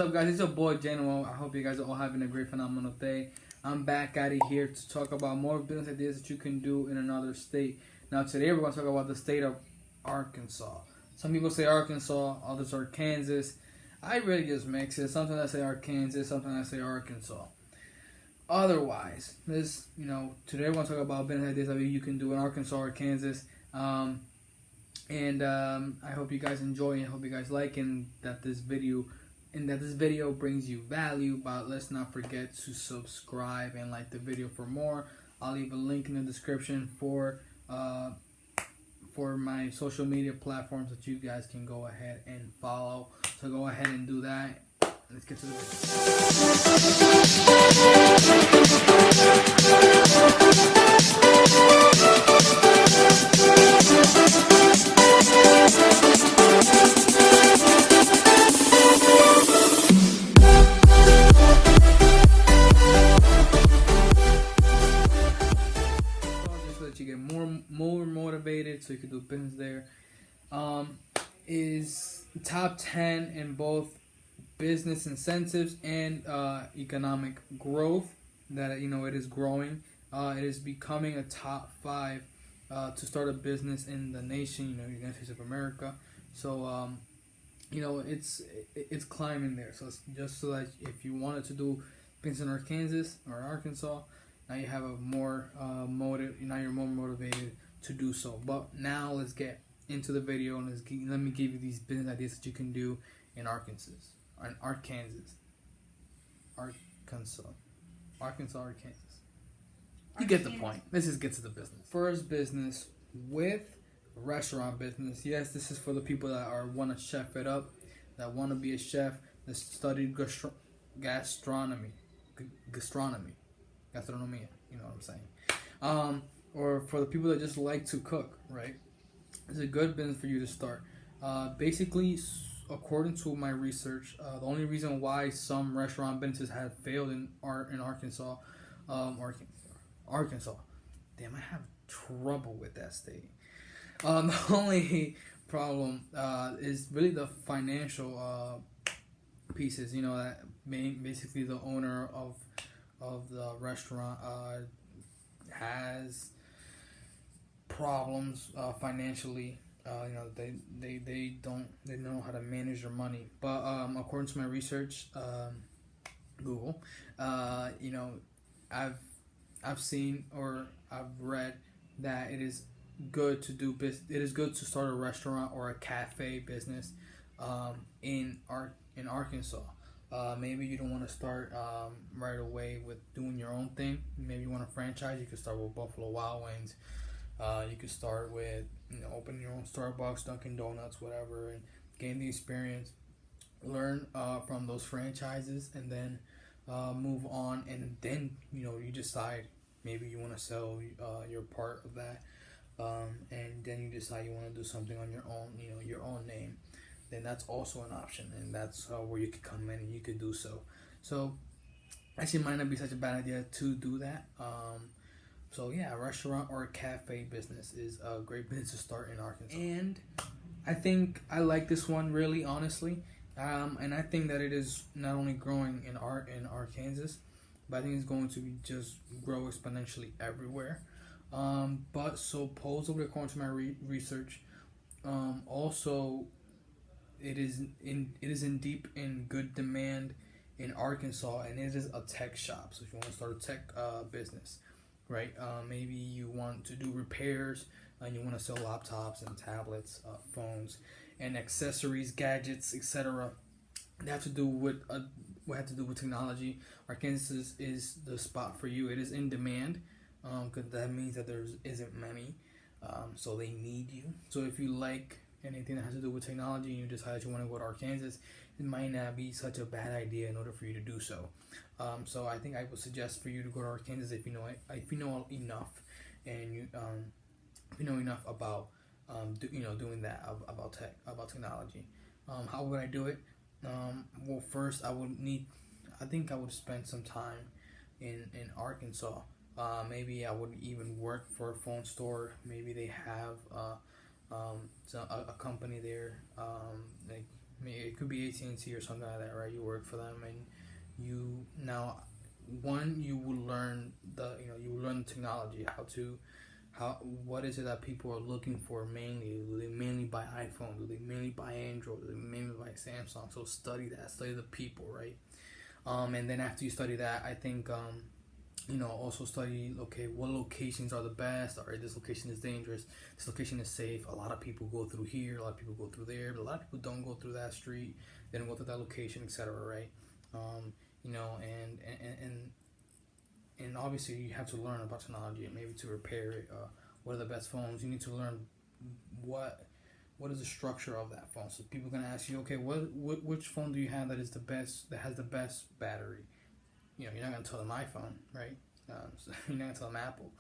What's up, guys? It's your boy General. I hope you guys are all having a great, phenomenal day. I'm back at it here to talk about more business ideas that you can do in another state. Now, today we're going to talk about the state of Arkansas. Some people say Arkansas, others are Kansas. I really just mix it. Sometimes I say Arkansas, sometimes I say Arkansas. Otherwise, today we're going to talk about business ideas that you can do in Arkansas or Kansas. I hope you guys enjoy and I hope you guys like that this video brings you value. But let's not forget to subscribe and like the video for more. I'll leave a link in the description for my social media platforms that you guys can go ahead and follow. So go ahead and do that. Let's get to the you get more motivated so you can do business there. Is top 10 in both business incentives and economic growth. That it is growing. It is becoming a top 5 to start a business in the nation. United States of America. So it's climbing there. So it's just so that if you wanted to do business in Kansas or Arkansas, now you have a more motive. Now you're more motivated to do so. But now let's get into the video and let me give you these business ideas that you can do in Arkansas or Kansas. You get the point. Let's just get to the business. First business with restaurant business. Yes, this is for the people that want to chef it up, that want to be a chef, that studied gastronomy. You know what I'm saying? Or for the people that just like to cook, right? It's a good business for you to start. Basically, according to my research, the only reason why some restaurant businesses have failed in Arkansas, Arkansas. Damn, I have trouble with that state. The only problem is really the financial pieces. That basically the owner of the restaurant has problems financially. They don't know how to manage their money. But according to my research, Google, I've seen or I've read that it is good to do business. It is good to start a restaurant or a cafe business in Arkansas. Maybe you don't want to start right away with doing your own thing. Maybe you want to franchise. You could start with Buffalo Wild Wings. You could start with opening your own Starbucks, Dunkin' Donuts, whatever, and gain the experience. Learn from those franchises, and then move on. And then you decide maybe you want to sell your part of that, and then you decide you want to do something on your own. Your own name. Then that's also an option, and that's where you could come in and you could do so. So actually, it might not be such a bad idea to do that. So yeah, a restaurant or a cafe business is a great business to start in Arkansas. And I think I like this one really, honestly. And I think that it is not only growing in Arkansas, but I think it's going to just grow exponentially everywhere. But supposedly, according to my research, also it is in deep in good demand in Arkansas, and it is a tech shop. So if you want to start a tech business, right? Maybe you want to do repairs and you want to sell laptops and tablets, phones, and accessories, gadgets, etc. That have to do with technology. Arkansas is the spot for you. It is in demand, because that means that there isn't many, so they need you. So if you like anything that has to do with technology and you decide that you want to go to Arkansas, it might not be such a bad idea in order for you to do so. So I think I would suggest for you to go to Arkansas if you know enough, and you know enough about doing that, about technology. How would I do it? Well, first I think I would spend some time in Arkansas. Maybe I would even work for a phone store. Maybe they have a company there, like it could be AT&T or something like that, right? You work for them, and you now, you will learn the technology, how what is it that people are looking for mainly. Do they mainly buy iPhone? Do they mainly buy Android? Do they mainly buy Samsung? So study the people, right? And then after you study that, I think also study, okay, what locations are the best. All right, this location is dangerous, this location is safe, a lot of people go through here, a lot of people go through there, but a lot of people don't go through that street, they don't go through that location, etc., right? And obviously you have to learn about technology, and maybe to repair it. What are the best phones? You need to learn what is the structure of that phone. So people are gonna ask you, okay, which phone do you have that is the best, that has the best battery? You're not gonna tell them iPhone, right? So you're not gonna tell them Apple.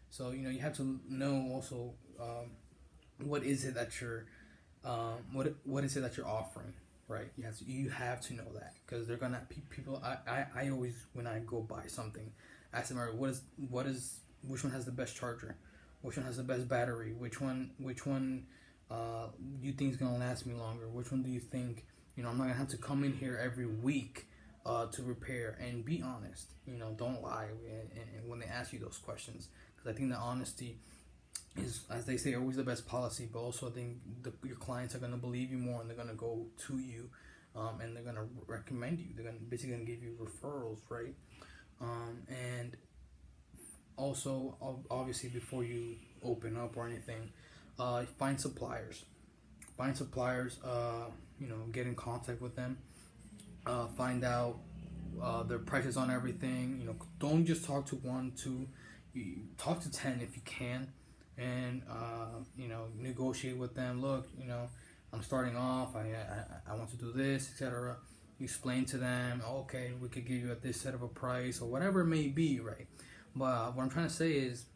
So you have to know also, what is it that you're what is it that you're offering, right? You have to know that, because they're gonna people. I always, when I go buy something, ask them, which one has the best charger, which one has the best battery, which one you think is gonna last me longer, which one do you think, I'm not gonna have to come in here every week to repair. And be honest, don't lie and when they ask you those questions, because I think that honesty is, as they say, always the best policy. But also I think your clients are going to believe you more, and they're going to go to you, and they're going to recommend you, they're basically going to give you referrals, right? And also, obviously, before you open up or anything, find suppliers, get in contact with them, find out their prices on everything. Don't just talk to one, two, talk to 10 if you can, and negotiate with them. Look, I'm starting off, I want to do this, etc. You explain to them, okay, we could give you at this set of a price, or whatever it may be, right? But what I'm trying to say is,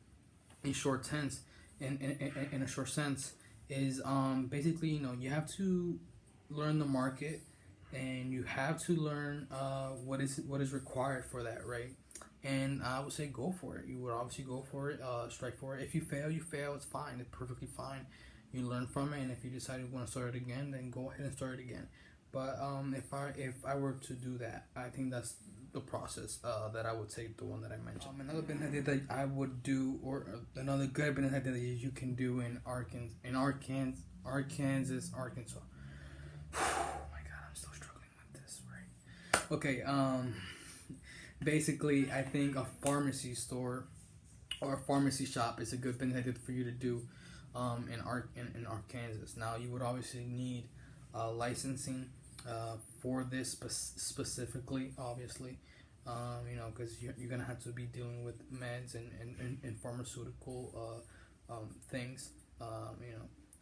in a short sense, is basically, you have to learn the market, and you have to learn what is required for that, right? And I would say go for it. You would obviously go for it, strike for it. If you fail, you fail. It's fine. It's perfectly fine. You learn from it, and if you decide you want to start it again, then go ahead and start it again. But if I were to do that, I think that's the process that I would take, the one that I mentioned. Another business idea that I would do, or another good business idea that you can do in Arkansas. Oh my God, I'm still struggling with this, right? Okay, basically, I think a pharmacy store or a pharmacy shop is a good business idea for you to do in Arkansas. Now, you would obviously need licensing for this specifically, obviously, because you're gonna have to be dealing with meds and pharmaceutical things.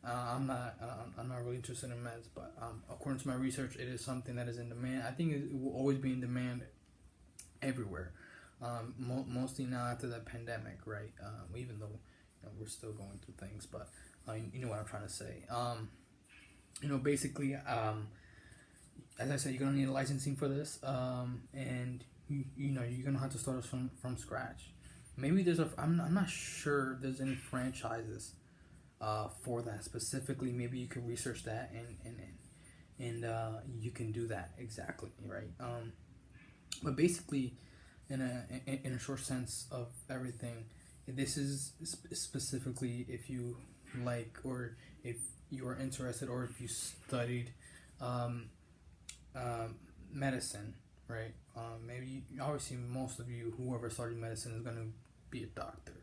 I'm not really interested in meds, but according to my research, it is something that is in demand. I think it will always be in demand everywhere, mostly now after the pandemic, right? Even though we're still going through things, but you know what I'm trying to say. Basically, as I said, you're gonna need licensing for this, and you're gonna have to start from scratch. Maybe I'm not sure if there's any franchises for that specifically. Maybe you can research that, and you can do that exactly, right? But basically, in a short sense of everything, this is specifically if you like, or if you are interested, or if you studied medicine, right? Maybe, obviously, most of you, whoever started medicine, is going to be a doctor.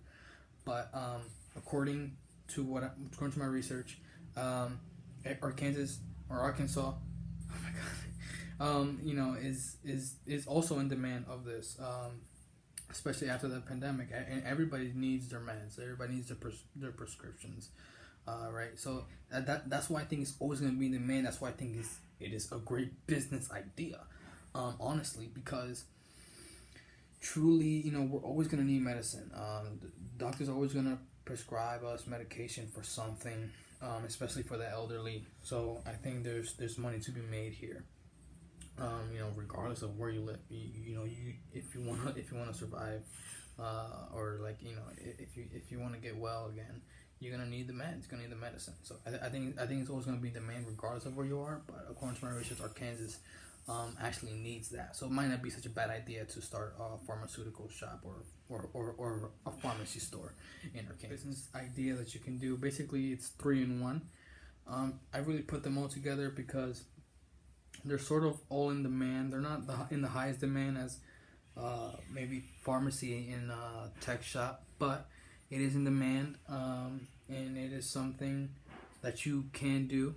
But according to my research, Arkansas, oh my God, is also in demand of this, especially after the pandemic, and everybody needs their meds, everybody needs their prescriptions, right? So that's why I think it's always going to be in demand. That's why I think it is a great business idea, honestly, because truly, we're always going to need medicine. Doctors are always going to prescribe us medication for something, especially for the elderly. So I think there's money to be made here. Regardless of where you live, if you want to survive, or if you want to get well again, you're gonna need the meds. You're gonna need the medicine. So I think it's always gonna be demand regardless of where you are. But according to my research, Arkansas actually needs that. So it might not be such a bad idea to start a pharmaceutical shop or a pharmacy store in Arkansas. Business idea that you can do. Basically, it's 3-in-1. I really put them all together because they're sort of all in demand. They're not in the highest demand as maybe pharmacy in a tech shop, but it is in demand, and it is something that you can do.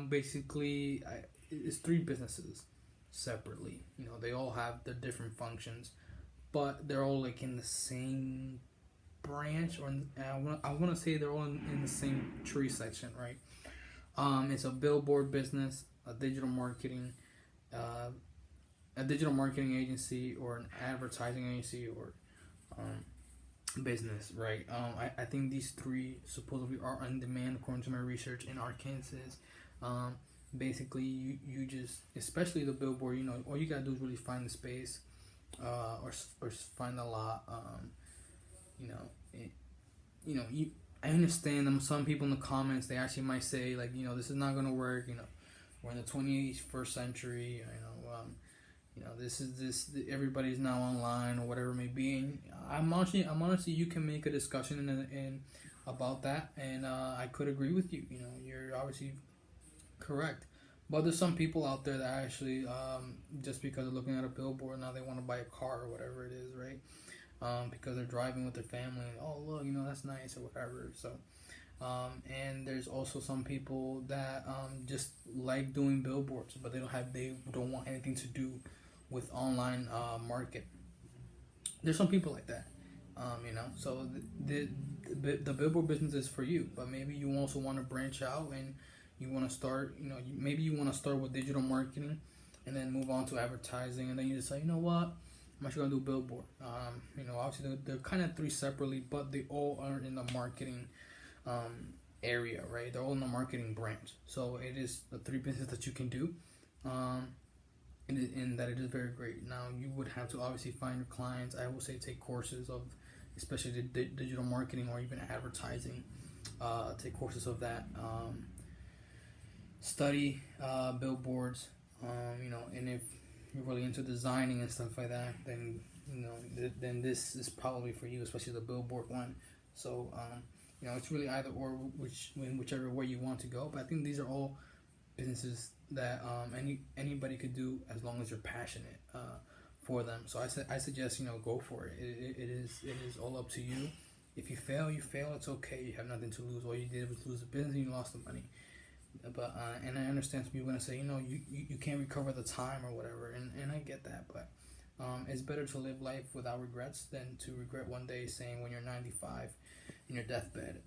Basically, it's 3 businesses separately. They all have their different functions, but they're all like in the same branch, or I want to say they're all in the same tree section, right? It's a billboard business, a digital marketing agency, or an advertising agency, or business, right? I think these 3 supposedly are on demand according to my research in Arkansas. Basically, you just, especially the billboard, all you gotta do is really find the space, or find a lot. I understand them. Some people in the comments, they actually might say like, this is not gonna work. We're in the 21st century. This everybody's now online or whatever it may be. And I'm honestly, you can make a discussion in about that, and I could agree with you. You're obviously correct, but there's some people out there that actually just because they're looking at a billboard, now they want to buy a car or whatever it is, right? Because they're driving with their family. Oh, look, that's nice or whatever. So and there's also some people that just like doing billboards, but they don't want anything to do with online market. There's some people like that. So the billboard business is for you, but maybe you also want to branch out and you want to start, maybe you want to start with digital marketing and then move on to advertising, and then you decide, what, I'm actually going to do billboard. Obviously they're kind of 3 separately, but they all are in the marketing area, right? They're all in the marketing branch. So it is the 3 businesses that you can do, and that it is very great. Now, you would have to obviously find your clients. I will say take courses of, especially the digital marketing or even advertising. Take courses of that. Study billboards, and if you're really into designing and stuff like that, then then this is probably for you, especially the billboard one. So it's really either or, whichever way you want to go. But I think these are all businesses that anybody could do as long as you're passionate for them. So I suggest go for it. It is all up to you. If you fail, you fail. It's okay. You have nothing to lose. All you did was lose the business and you lost the money. But and I understand some people are gonna say, you can't recover the time or whatever, and I get that, but it's better to live life without regrets than to regret one day saying when you're 95 in your deathbed,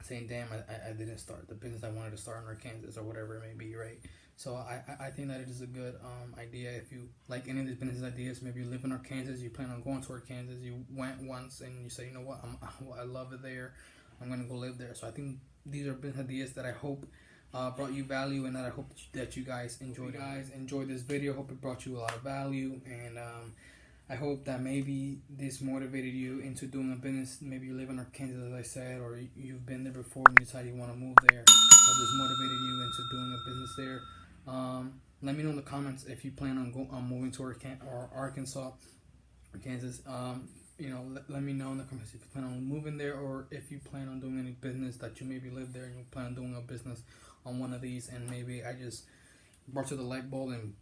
saying, damn, I didn't start the business I wanted to start in Arkansas or whatever it may be, right? So I think that it is a good idea. If you like any of these business ideas, maybe you live in Arkansas, you plan on going to Arkansas, you went once and you say, what, I love it there, I'm gonna go live there. So I think these are business ideas that I hope brought you value, and that I hope that you guys enjoyed. This video. Hope it brought you a lot of value, and I hope that maybe this motivated you into doing a business. Maybe you live in Arkansas, as I said, or you've been there before and you decided you want to move there. Hope this motivated you into doing a business there. Let me know in the comments if you plan on moving to Arkansas, Kansas. Let me know in the comments if you plan on moving there, or if you plan on doing any business that you maybe live there and you plan on doing a business on one of these, and maybe I just brought you the light bulb and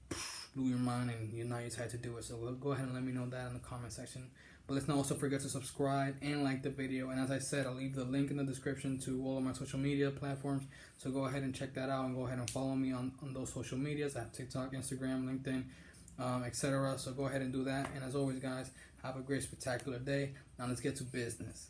blew your mind and now you decided to do it. So go ahead and let me know that in the comment section. But let's not also forget to subscribe and like the video. And as I said, I'll leave the link in the description to all of my social media platforms. So go ahead and check that out, and go ahead and follow me on those social medias. I have TikTok, Instagram, LinkedIn, etc. So go ahead and do that. And as always, guys, have a great, spectacular day. Now let's get to business.